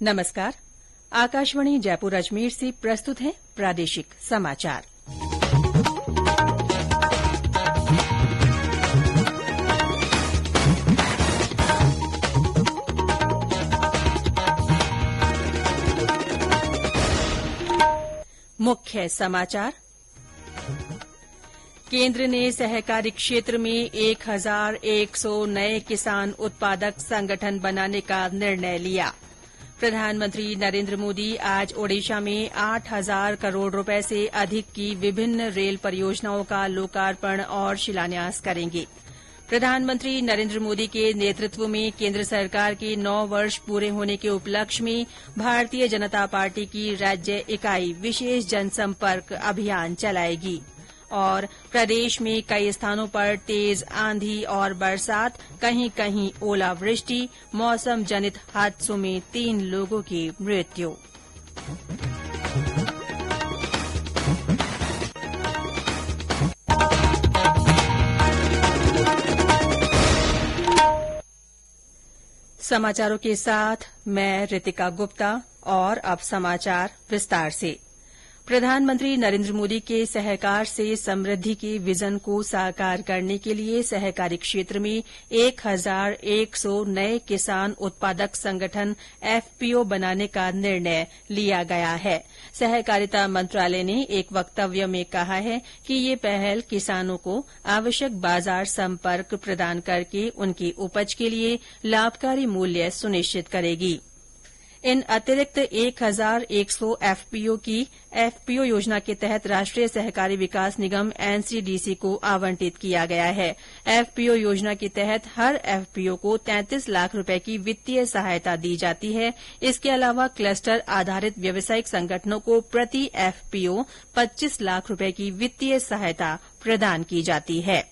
नमस्कार। आकाशवाणी जयपुर अजमेर से प्रस्तुत है प्रादेशिक समाचार। मुख्य समाचार। केंद्र ने सहकारी क्षेत्र में 1100 नए किसान उत्पादक संगठन बनाने का निर्णय लिया। प्रधानमंत्री नरेंद्र मोदी आज ओडिशा में 8,000 करोड़ रुपए से अधिक की विभिन्न रेल परियोजनाओं का लोकार्पण और शिलान्यास करेंगे। प्रधानमंत्री नरेंद्र मोदी के नेतृत्व में केंद्र सरकार के 9 वर्ष पूरे होने के उपलक्ष्य में भारतीय जनता पार्टी की राज्य इकाई विशेष जनसंपर्क अभियान चलाएगी। और प्रदेश में कई स्थानों पर तेज आंधी और बरसात, कहीं कहीं ओलावृष्टि, मौसम जनित हादसों में 3 लोगों की मृत्यु। समाचारों के साथ मैं रितिका गुप्ता। और अब समाचार विस्तार से। प्रधानमंत्री नरेंद्र मोदी के सहकार से समृद्धि के विजन को साकार करने के लिए सहकारी क्षेत्र में 1100 नए किसान उत्पादक संगठन एफपीओ बनाने का निर्णय लिया गया है। सहकारिता मंत्रालय ने एक वक्तव्य में कहा है कि ये पहल किसानों को आवश्यक बाजार संपर्क प्रदान करके उनकी उपज के लिए लाभकारी मूल्य सुनिश्चित करेगी। इन अतिरिक्त 1100 एफपीओ की एफपीओ योजना के तहत राष्ट्रीय सहकारी विकास निगम एनसीडीसी को आवंटित किया गया है। एफपीओ योजना के तहत हर एफपीओ को 33 लाख रुपए की वित्तीय सहायता दी जाती है। इसके अलावा क्लस्टर आधारित व्यावसायिक संगठनों को प्रति एफपीओ 25 लाख रुपए की वित्तीय सहायता प्रदान की जाती है।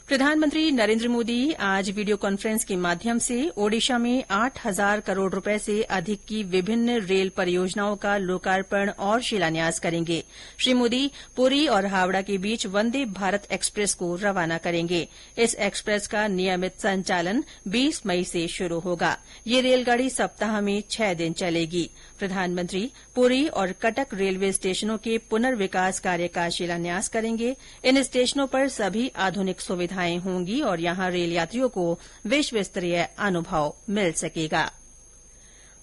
प्रधानमंत्री नरेंद्र मोदी आज वीडियो कॉन्फ्रेंस के माध्यम से ओडिशा में 8,000 करोड़ रुपए से अधिक की विभिन्न रेल परियोजनाओं का लोकार्पण और शिलान्यास करेंगे। श्री मोदी पुरी और हावड़ा के बीच वंदे भारत एक्सप्रेस को रवाना करेंगे। इस एक्सप्रेस का नियमित संचालन 20 मई से शुरू होगा। ये रेलगाड़ी सप्ताह में 6 दिन चलेगी। प्रधानमंत्री पुरी और कटक रेलवे स्टेशनों के पुनर्विकास कार्य का शिलान्यास करेंगे। इन स्टेशनों पर सभी आधुनिक सुविधाएं होंगी और यहां रेल यात्रियों को विश्व स्तरीय अनुभव मिल सकेगा।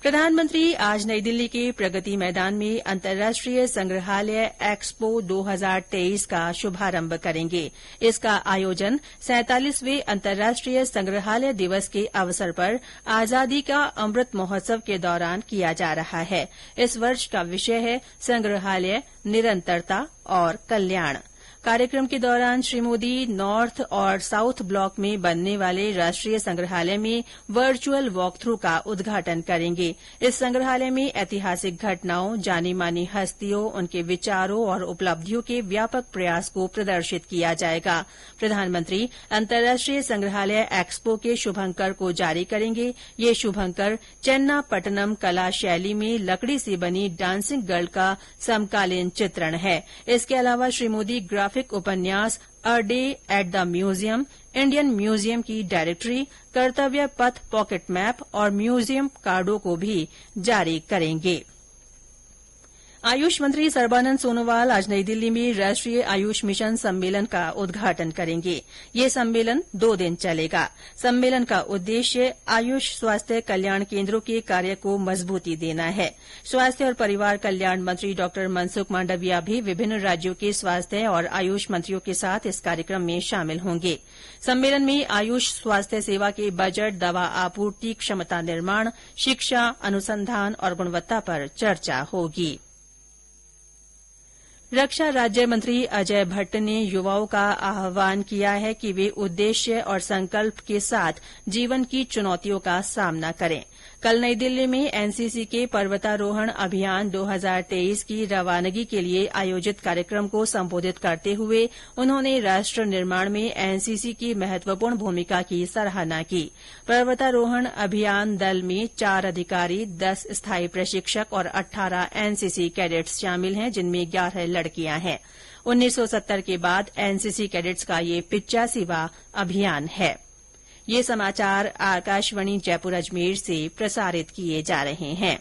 प्रधानमंत्री आज नई दिल्ली के प्रगति मैदान में अंतर्राष्ट्रीय संग्रहालय एक्सपो 2023 का शुभारंभ करेंगे। इसका आयोजन 47वें अंतर्राष्ट्रीय संग्रहालय दिवस के अवसर पर आजादी का अमृत महोत्सव के दौरान किया जा रहा है। इस वर्ष का विषय है संग्रहालय, निरंतरता और कल्याण। कार्यक्रम के दौरान श्री मोदी नॉर्थ और साउथ ब्लॉक में बनने वाले राष्ट्रीय संग्रहालय में वर्चुअल वॉक थ्रू का उद्घाटन करेंगे। इस संग्रहालय में ऐतिहासिक घटनाओं, जानी मानी हस्तियों, उनके विचारों और उपलब्धियों के व्यापक प्रयास को प्रदर्शित किया जाएगा। प्रधानमंत्री अंतर्राष्ट्रीय संग्रहालय एक्सपो के शुभंकर को जारी करेंगे। ये शुभंकर चेन्नापट्टनम कला शैली में लकड़ी से बनी डांसिंग गर्ल का समकालीन चित्रण है। इसके अलावा श्री मोदी ग्राफिक उपन्यास a day at the museum, Indian museum की डायरेक्टरी, कर्तव्य पथ पॉकेट मैप और म्यूजियम कार्डों को भी जारी करेंगे। आयुष मंत्री सर्बानंद सोनोवाल आज नई दिल्ली में राष्ट्रीय आयुष मिशन सम्मेलन का उद्घाटन करेंगे। ये सम्मेलन 2 दिन चलेगा। सम्मेलन का उद्देश्य आयुष स्वास्थ्य कल्याण केंद्रों के कार्य को मजबूती देना है। स्वास्थ्य और परिवार कल्याण मंत्री डॉ मनसुख मांडविया भी विभिन्न राज्यों के स्वास्थ्य और आयुष मंत्रियों के साथ इस कार्यक्रम में शामिल होंगे। सम्मेलन में आयुष स्वास्थ्य सेवा के बजट, दवा आपूर्ति, क्षमता निर्माण, शिक्षा, अनुसंधान और गुणवत्ता पर चर्चा होगी। रक्षा राज्य मंत्री अजय भट्ट ने युवाओं का आह्वान किया है कि वे उद्देश्य और संकल्प के साथ जीवन की चुनौतियों का सामना करें। कल नई दिल्ली में एनसीसी के पर्वतारोहण अभियान 2023 की रवानगी के लिए आयोजित कार्यक्रम को संबोधित करते हुए उन्होंने राष्ट्र निर्माण में एनसीसी की महत्वपूर्ण भूमिका की सराहना की। पर्वतारोहण अभियान दल में 4 अधिकारी, 10 स्थायी प्रशिक्षक और 18 एनसीसी कैडेट्स शामिल हैं, जिनमें 11 लड़कियां हैं। 1970 के बाद एनसीसी कैडेट्स का ये 85वां अभियान है। ये समाचार आकाशवाणी जयपुर अजमेर से प्रसारित किए जा रहे हैं।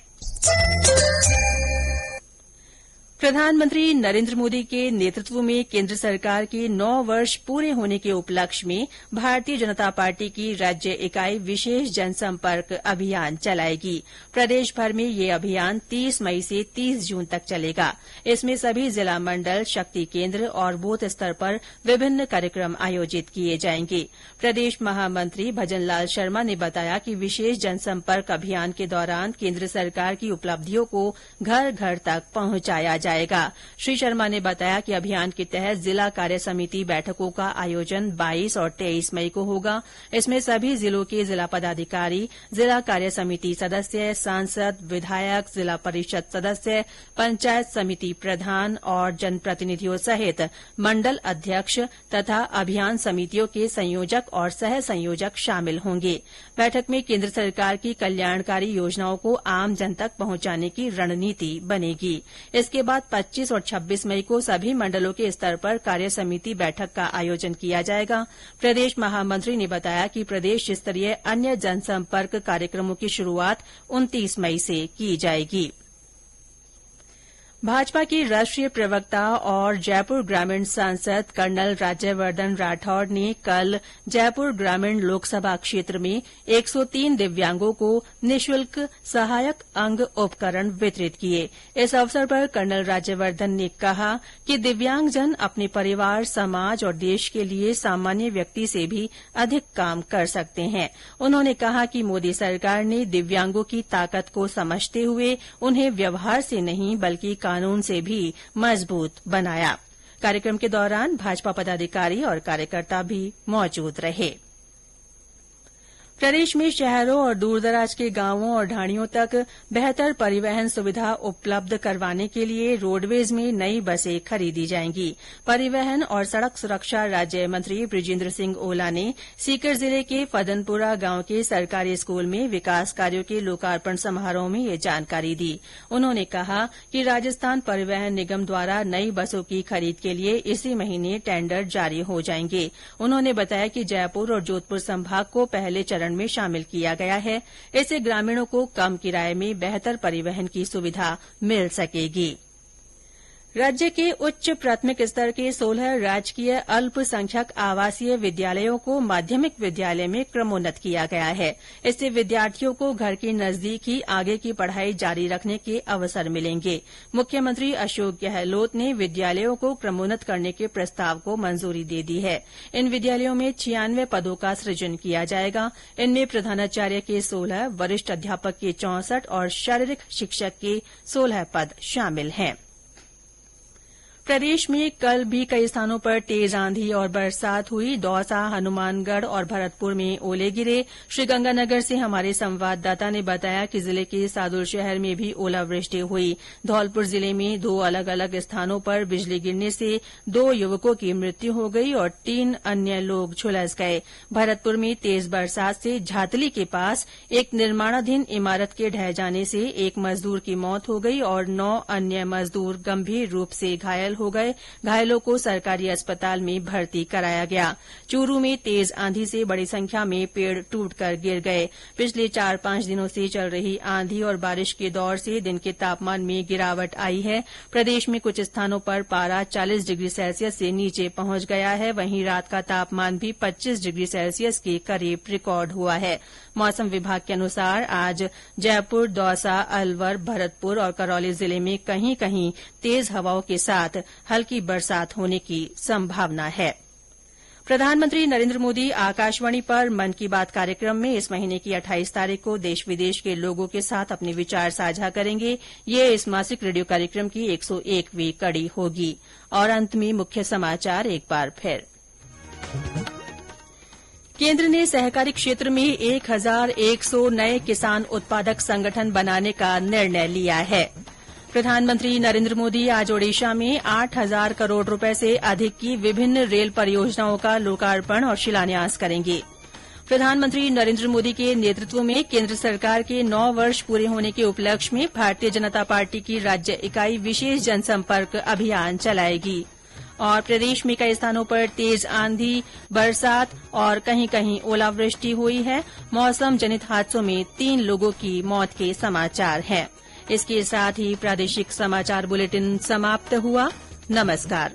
प्रधानमंत्री नरेन्द्र मोदी के नेतृत्व में केन्द्र सरकार के 9 वर्ष पूरे होने के उपलक्ष्य में भारतीय जनता पार्टी की राज्य इकाई विशेष जनसंपर्क अभियान चलाएगी। प्रदेश भर में ये अभियान 30 मई से 30 जून तक चलेगा। इसमें सभी जिला मंडल, शक्ति केन्द्र और बूथ स्तर पर विभिन्न कार्यक्रम आयोजित किए जाएंगे। प्रदेश महामंत्री भजन लाल शर्मा ने बताया कि विशेष जनसंपर्क अभियान के दौरान केन्द्र सरकार की उपलब्धियों को घर घर तक पहुंचाया जाएगा। श्री शर्मा ने बताया कि अभियान के तहत जिला कार्य समिति बैठकों का आयोजन 22 और 23 मई को होगा। इसमें सभी जिलों के जिला पदाधिकारी, जिला कार्य समिति सदस्य, सांसद, विधायक, जिला परिषद सदस्य, पंचायत समिति प्रधान और जनप्रतिनिधियों सहित मंडल अध्यक्ष तथा अभियान समितियों के संयोजक और सह संयोजक शामिल होंगे। बैठक में केन्द्र सरकार की कल्याणकारी योजनाओं को आम जन तक पहुंचाने की रणनीति बनेगी। इसके बाद 25 और 26 मई को सभी मंडलों के स्तर पर कार्य समिति बैठक का आयोजन किया जाएगा। प्रदेश महामंत्री ने बताया कि प्रदेश स्तरीय अन्य जनसंपर्क कार्यक्रमों की शुरूआत 29 मई से की जाएगी। भाजपा के राष्ट्रीय प्रवक्ता और जयपुर ग्रामीण सांसद कर्नल राज्यवर्धन राठौड़ ने कल जयपुर ग्रामीण लोकसभा क्षेत्र में 103 दिव्यांगों को निःशुल्क सहायक अंग उपकरण वितरित किए। इस अवसर पर कर्नल राज्यवर्धन ने कहा कि दिव्यांगजन अपने परिवार, समाज और देश के लिए सामान्य व्यक्ति से भी अधिक काम कर सकते हैं। उन्होंने कहा कि मोदी सरकार ने दिव्यांगों की ताकत को समझते हुए उन्हें व्यवहार से नहीं बल्कि कानून से भी मजबूत बनाया। कार्यक्रम के दौरान भाजपा पदाधिकारी और कार्यकर्ता भी मौजूद रहे। प्रदेश में शहरों और दूरदराज के गांवों और ढाणियों तक बेहतर परिवहन सुविधा उपलब्ध करवाने के लिए रोडवेज में नई बसें खरीदी जाएंगी। परिवहन और सड़क सुरक्षा राज्य मंत्री बृजेंद्र सिंह ओला ने सीकर जिले के फदनपुरा गांव के सरकारी स्कूल में विकास कार्यों के लोकार्पण समारोह में ये जानकारी दी। उन्होंने कहा कि राजस्थान परिवहन निगम द्वारा नई बसों की खरीद के लिए इसी महीने टेंडर जारी हो जाएंगे। उन्होंने बताया कि जयपुर और जोधपुर संभाग को पहले चरण में शामिल किया गया है। इससे ग्रामीणों को कम किराए में बेहतर परिवहन की सुविधा मिल सकेगी। राज्य के उच्च प्राथमिक स्तर के 16 राजकीय अल्पसंख्यक आवासीय विद्यालयों को माध्यमिक विद्यालय में क्रमोन्नत किया गया है। इससे विद्यार्थियों को घर के नजदीक ही आगे की पढ़ाई जारी रखने के अवसर मिलेंगे। मुख्यमंत्री अशोक गहलोत ने विद्यालयों को क्रमोन्नत करने के प्रस्ताव को मंजूरी दे दी है। इन विद्यालयों में 96 पदों का सृजन किया जाएगा। इनमें प्रधानाचार्य के 16, वरिष्ठ अध्यापक के 64 और शारीरिक शिक्षक के 16 पद शामिल हैं। प्रदेश में कल भी कई स्थानों पर तेज आंधी और बरसात हुई। दौसा, हनुमानगढ़ और भरतपुर में ओले गिरे। श्रीगंगानगर से हमारे संवाददाता ने बताया कि जिले के सादुल शहर में भी ओलावृष्टि हुई। धौलपुर जिले में 2 अलग अलग स्थानों पर बिजली गिरने से 2 युवकों की मृत्यु हो गई और 3 अन्य लोग झुलस गए। भरतपुर में तेज बरसात से झातली के पास एक निर्माणाधीन इमारत के ढह जाने से एक मजदूर की मौत हो गई और 9 अन्य मजदूर गंभीर रूप से घायल हो गए। घायलों को सरकारी अस्पताल में भर्ती कराया गया। चूरू में तेज आंधी से बड़ी संख्या में पेड़ टूटकर गिर गए। पिछले 4-5 दिनों से चल रही आंधी और बारिश के दौर से दिन के तापमान में गिरावट आई है। प्रदेश में कुछ स्थानों पर पारा 40 डिग्री सेल्सियस से नीचे पहुंच गया है। वहीं रात का तापमान भी 25 डिग्री सेल्सियस के करीब रिकॉर्ड हुआ है। मौसम विभाग के अनुसार आज जयपुर, दौसा, अलवर, भरतपुर और करौली जिले में कहीं कहीं तेज हवाओं के साथ हल्की बरसात होने की संभावना है। प्रधानमंत्री नरेन्द्र मोदी आकाशवाणी पर मन की बात कार्यक्रम में इस महीने की 28 तारीख को देश विदेश के लोगों के साथ अपने विचार साझा करेंगे। ये इस मासिक रेडियो कार्यक्रम की 101वीं कड़ी होगी। और अंत में मुख्य समाचार एक बार फिर। केंद्र ने सहकारी क्षेत्र में 1100 नए किसान उत्पादक संगठन बनाने का निर्णय लिया है। प्रधानमंत्री नरेन्द्र मोदी आज ओडिशा में 8000 करोड़ रुपए से अधिक की विभिन्न रेल परियोजनाओं का लोकार्पण और शिलान्यास करेंगे। प्रधानमंत्री नरेन्द्र मोदी के नेतृत्व में केंद्र सरकार के 9 वर्ष पूरे होने के उपलक्ष्य में भारतीय जनता पार्टी की राज्य इकाई विशेष जनसंपर्क अभियान चलाएगी। और प्रदेश में कई स्थानों पर तेज आंधी, बरसात और कहीं कहीं ओलावृष्टि हुई है। मौसम जनित हादसों में 3 लोगों की मौत के समाचार हैं। इसके साथ ही प्रादेशिक समाचार बुलेटिन समाप्त हुआ। नमस्कार।